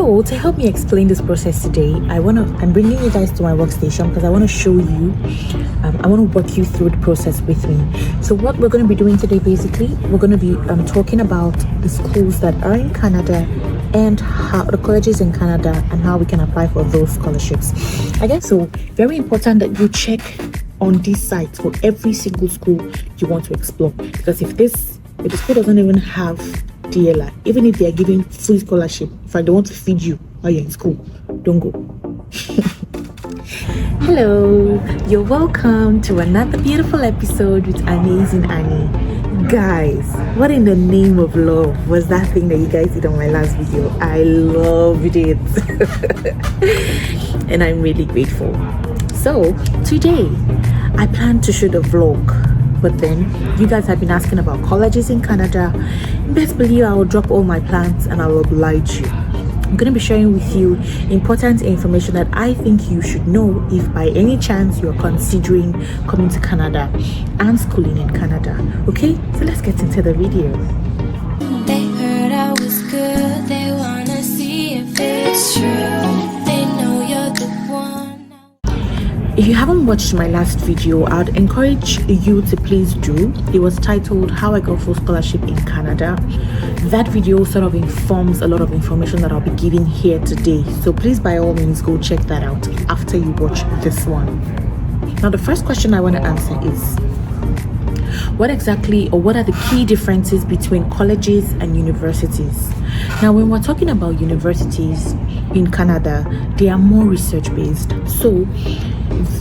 So to help me explain this process today, I'm bringing you guys to my workstation because I want to show you, I want to walk you through the process with me. So what we're going to be doing today, basically, we're going to be talking about the schools that are in Canada and how the colleges in Canada and how we can apply for those scholarships. Again, so very important that you check on these sites for every single school you want to explore, because if the school doesn't even have DLI, even if they are giving free scholarship, if I don't want to feed you while you're in school, don't go. Hello, you're welcome to another beautiful episode with Amazing Annie. Guys, what in the name of love was that thing that you guys did on my last video? I loved it. And I'm really grateful. So today I plan to shoot a vlog, but then you guys have been asking about colleges in Canada. Best believe I will drop all my plans and I will oblige you. I'm going to be sharing with you important information that I think you should know if by any chance you're considering coming to Canada and schooling in Canada. Okay, so let's get into the video. They heard I was good, they wanna see if it's true. They know you're the one. If you haven't watched my last video, I'd encourage you to please do. It was titled How I Got Full Scholarship in Canada. That video sort of informs a lot of information that I'll be giving here today. So please, by all means, go check that out after you watch this one. Now, the first question I want to answer is, what are the key differences between colleges and universities? Now, when we're talking about universities in Canada, they are more research based. So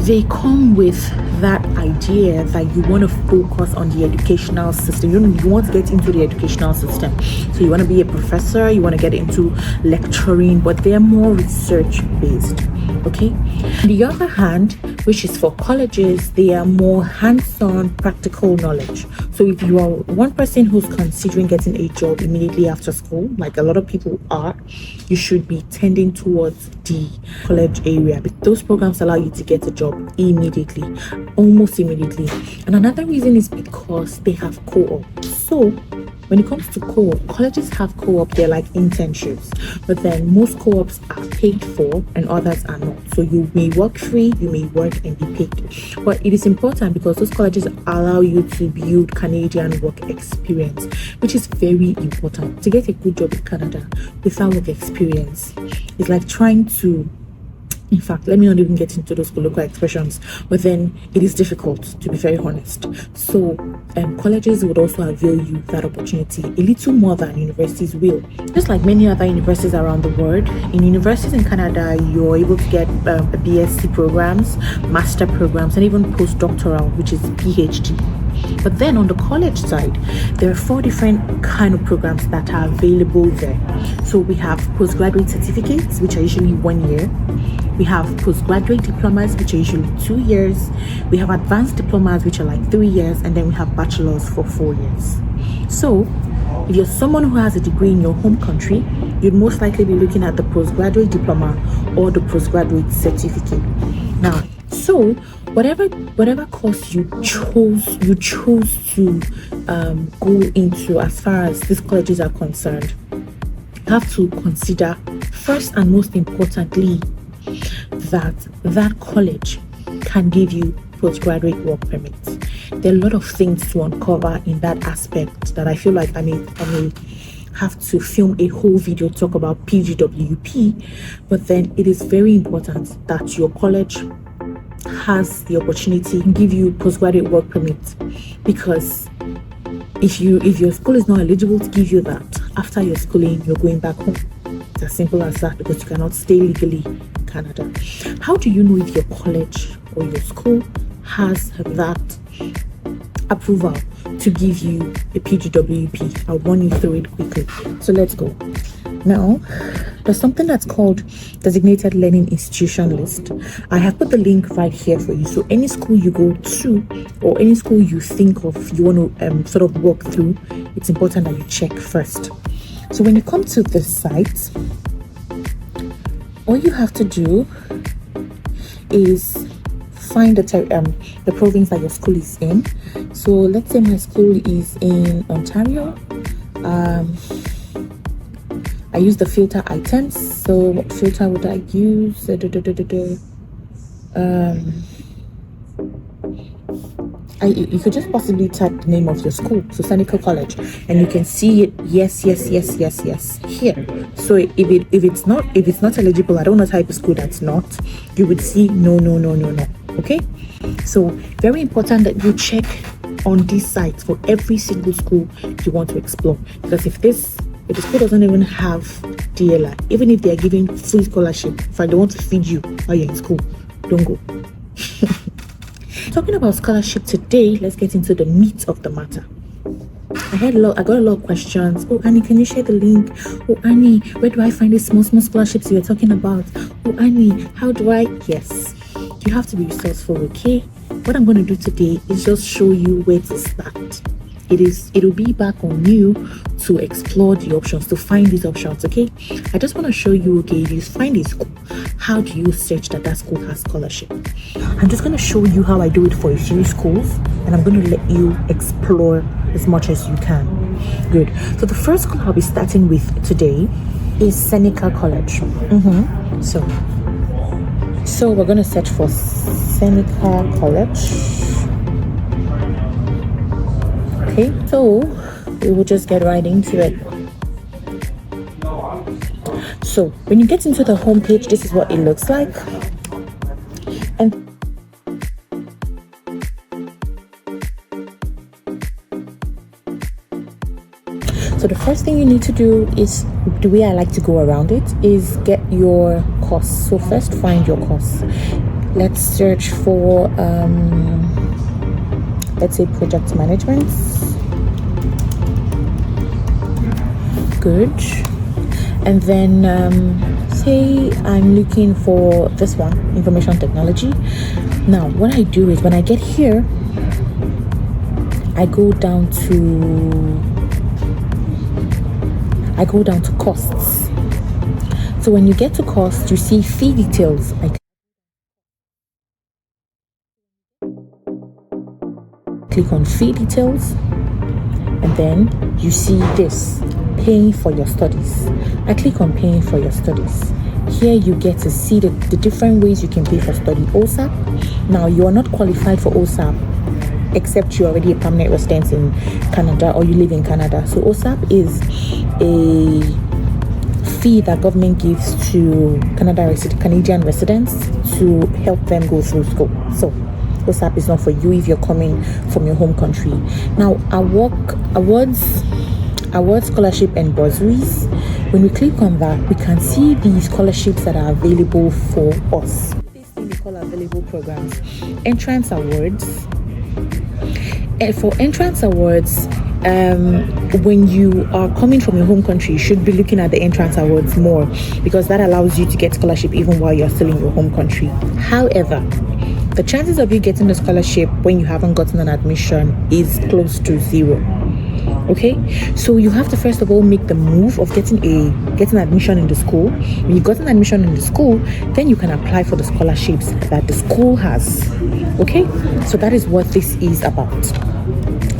they come with that idea that you want to focus on the educational system. You want to get into the educational system. So you want to be a professor, you want to get into lecturing, but they're more research based. Okay. On the other hand, which is for colleges, they are more hands-on practical knowledge. So if you are one person who's considering getting a job immediately after school, like a lot of people are, you should be tending towards the college area. But those programs allow you to get a job immediately, almost immediately. And another reason is because they have co-op. So when it comes to co-op, colleges have co-op, they're like internships, but then most co-ops are paid for and others are not. So you may work free, you may work and be paid. But it is important because those colleges allow you to build Canadian work experience, which is very important. To get a good job in Canada without work experience is like trying to, in fact, let me not even get into those colloquial expressions, but then it is difficult, to be very honest. So colleges would also avail you that opportunity a little more than universities will. Just like many other universities around the world, in universities in Canada, you're able to get BSc programs, master programs, and even postdoctoral, which is PhD. But then on the college side, there are 4 different kind of programs that are available there. So we have postgraduate certificates, which are usually 1 year. We have postgraduate diplomas, which are usually 2 years. We have advanced diplomas, which are like 3 years. And then we have bachelors for 4 years. So if you're someone who has a degree in your home country, you'd most likely be looking at the postgraduate diploma or the postgraduate certificate. Now, so whatever course you chose to go into, as far as these colleges are concerned, you have to consider first and most importantly that college can give you postgraduate work permits. There are a lot of things to uncover in that aspect that I feel like I may have to film a whole video talk about PGWP, but then it is very important that your college has the opportunity to give you postgraduate work permit, because if your school is not eligible to give you that, after your schooling you're going back home. It's as simple as that, because you cannot stay legally in Canada. How do you know if your college or your school has that approval to give you a PGWP? I'll run you through it quickly. So let's go. Now, there's something that's called Designated Learning Institution List. I have put the link right here for you. So any school you go to or any school you think of you want to sort of walk through, it's important that you check first. So when you come to this site, all you have to do is find the province that your school is in. So let's say my school is in Ontario. I use the filter items. So what filter would I use? You could just possibly type the name of your school, so Seneca College, and you can see it. Yes here. So if it's not eligible, I don't want to type a school that's not, you would see no. Okay, so very important that you check on these sites for every single school you want to explore, because if the school doesn't even have DLI, even if they are giving free scholarship, if I don't want to feed you while you're in school, don't go. Talking about scholarship today, let's get into the meat of the matter. I got a lot of questions. Oh, Annie, can you share the link? Oh, Annie, where do I find these small scholarships you were talking about? Oh, Annie, how do I? Yes, you have to be resourceful, okay? What I'm going to do today is just show you where to start. It'll be back on you to explore the options, to find these options, okay? I just want to show you, okay, if you find a school, how do you search that school has scholarship? I'm just going to show you how I do it for a few schools, and I'm going to let you explore as much as you can. Good. So the first school I'll be starting with today is Seneca College. So we're going to search for Seneca College. Okay, so we will just get right into it. So when you get into the homepage, this is what it looks like. And so the first thing you need to do is, the way I like to go around it, is get your course. So first find your course. Let's search for let's say project management. Good. And then say I'm looking for this one, information technology. Now what I do is, when I get here, I go down to costs. So when you get to costs, you see fee details. I click on fee details, and then you see this, paying for your studies. I click on paying for your studies. Here you get to see the different ways you can pay for study. OSAP. Now you are not qualified for OSAP except you're already a permanent resident in Canada or you live in Canada. So OSAP is a fee that government gives to Canadian residents to help them go through school. So OSAP is not for you if you're coming from your home country. Now awards, scholarship and bursaries. When we click on that, we can see the scholarships that are available for us. This thing we call available programs. Entrance awards. And for entrance awards, when you are coming from your home country, you should be looking at the entrance awards more, because that allows you to get scholarship even while you're still in your home country. However, the chances of you getting the scholarship when you haven't gotten an admission is close to zero. Okay, so you have to first of all make the move of getting admission in the school. When you've gotten admission in the school, then you can apply for the scholarships that the school has. Okay, so that is what this is about.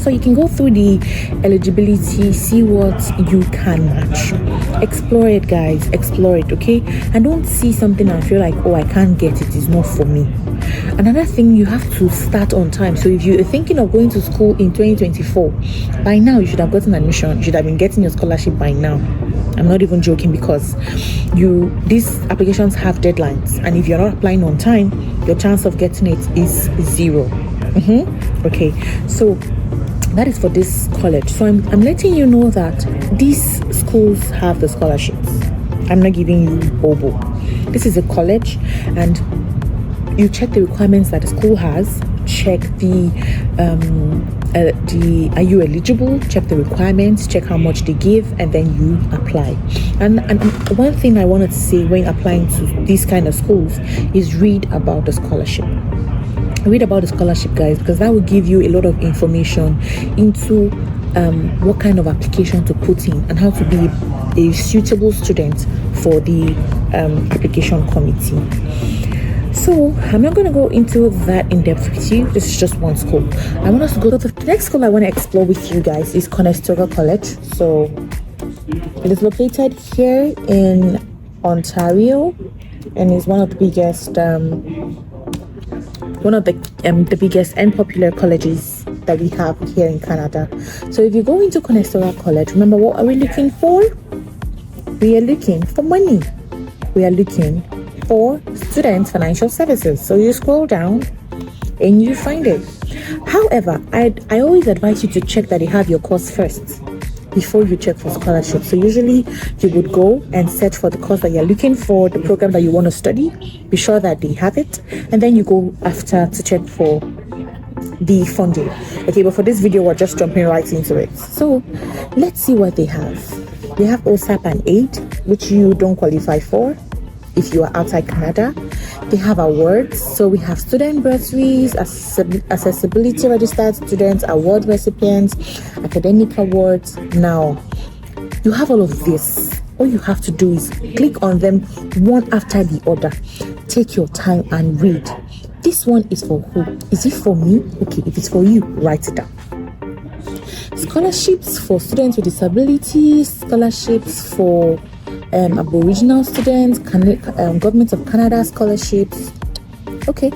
So you can go through the eligibility, see what you can match. Explore it, guys, explore it, okay? And don't see something and feel like, oh, I can't get it, it's not for me. Another thing, you have to start on time. So if you're thinking of going to school in 2024, by now you should have gotten admission, you should have been getting your scholarship by now. I'm not even joking, because these applications have deadlines, and if you're not applying on time, your chance of getting it is zero. Okay, so that is for this college. So I'm letting you know that these schools have the scholarships. I'm not giving you bobo. This is a college, and you check the requirements that the school has. Check are you eligible? Check the requirements. Check how much they give, and then you apply. And one thing I wanted to say when applying to these kind of schools is read about the scholarship. Read about the scholarship, guys, because that will give you a lot of information into what kind of application to put in and how to be a suitable student for the application committee. So I'm not going to go into that in depth with you. This is just one school. I want us to go to the next school I want to explore with you guys is Conestoga College. So It is located here in Ontario, and is one of the biggest and popular colleges that we have here in Canada. So if you go into Conestoga College, remember, what are we looking for? We are looking for money. We are looking for student financial services. So you scroll down and you find it. However, I always advise you to check that you have your course first before you check for scholarship. So usually you would go and search for the course that you're looking for, the program that you want to study, be sure that they have it, and then you go after to check for the funding. Okay, but for this video we're just jumping right into it. So let's see what they have. They have OSAP and AID, which you don't qualify for if you are outside Canada. They have awards. So we have student bursaries, accessibility registered students, award recipients, academic awards. Now, you have all of this. All you have to do is click on them one after the other. Take your time and read. This one is for who? Is it for me? Okay, if it's for you, write it down. Scholarships for students with disabilities, scholarships for Aboriginal students, Government of Canada scholarships. Okay,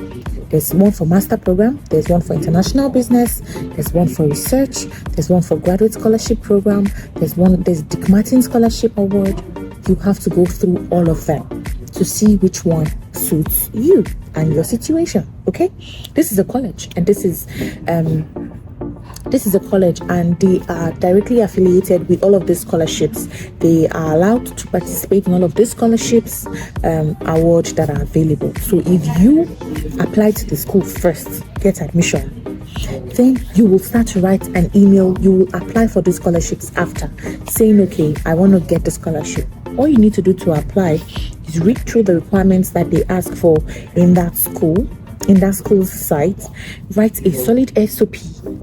there's one for master program, there's one for international business, there's one for research, there's one for graduate scholarship program, there's Dick Martin scholarship award. You have to go through all of them to see which one suits you and your situation. Okay, this is a college, and this is a college, and they are directly affiliated with all of these scholarships. They are allowed to participate in all of these scholarships awards that are available. So if you apply to the school first, get admission, then you will start to write an email. You will apply for the scholarships after, saying, okay, I want to get the scholarship. All you need to do to apply is read through the requirements that they ask for in that school's site, write a solid SOP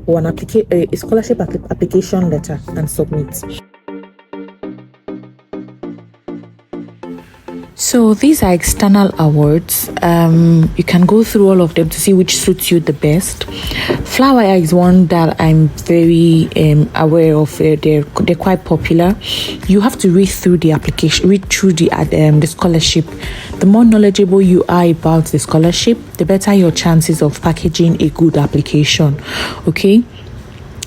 or a scholarship application letter and submit. So these are external awards. You can go through all of them to see which suits you the best. Flywire is one that I'm very aware of. They're quite popular. You have to read through the application, read through the scholarship. The more knowledgeable you are about the scholarship, the better your chances of packaging a good application. Okay,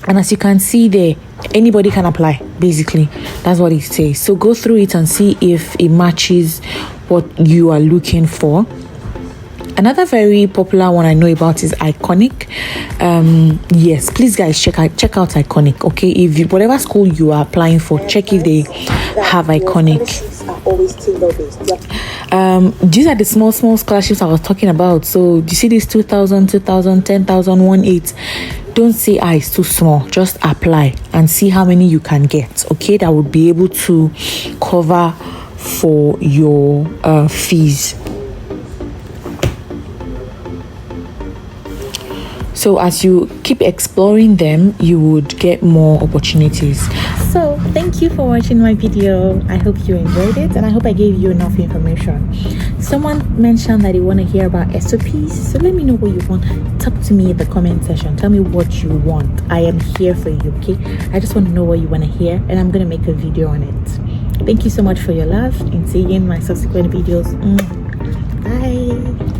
and as you can see there, anybody can apply. Basically, that's what it says. So go through it and see if it matches what you are looking for. Another very popular one I know about is Iconic. Yes, please guys, check out Iconic. Okay, if whatever school you are applying for, check if they have Iconic. These are the small scholarships I was talking about. So you see this 2,000, 10,000, 1.8. Don't say it's too small. Just apply and see how many you can get. Okay, that would be able to cover for your fees. So as you keep exploring them, you would get more opportunities. So thank you for watching my video. I hope you enjoyed it, and I hope I gave you enough information. Someone mentioned that they want to hear about SOPs, so let me know what you want. Talk to me in the comment section. Tell me what you want. I am here for you. Okay, I just want to know what you want to hear, and I'm going to make a video on it. Thank you so much for your love, and see you in my subsequent videos. Bye.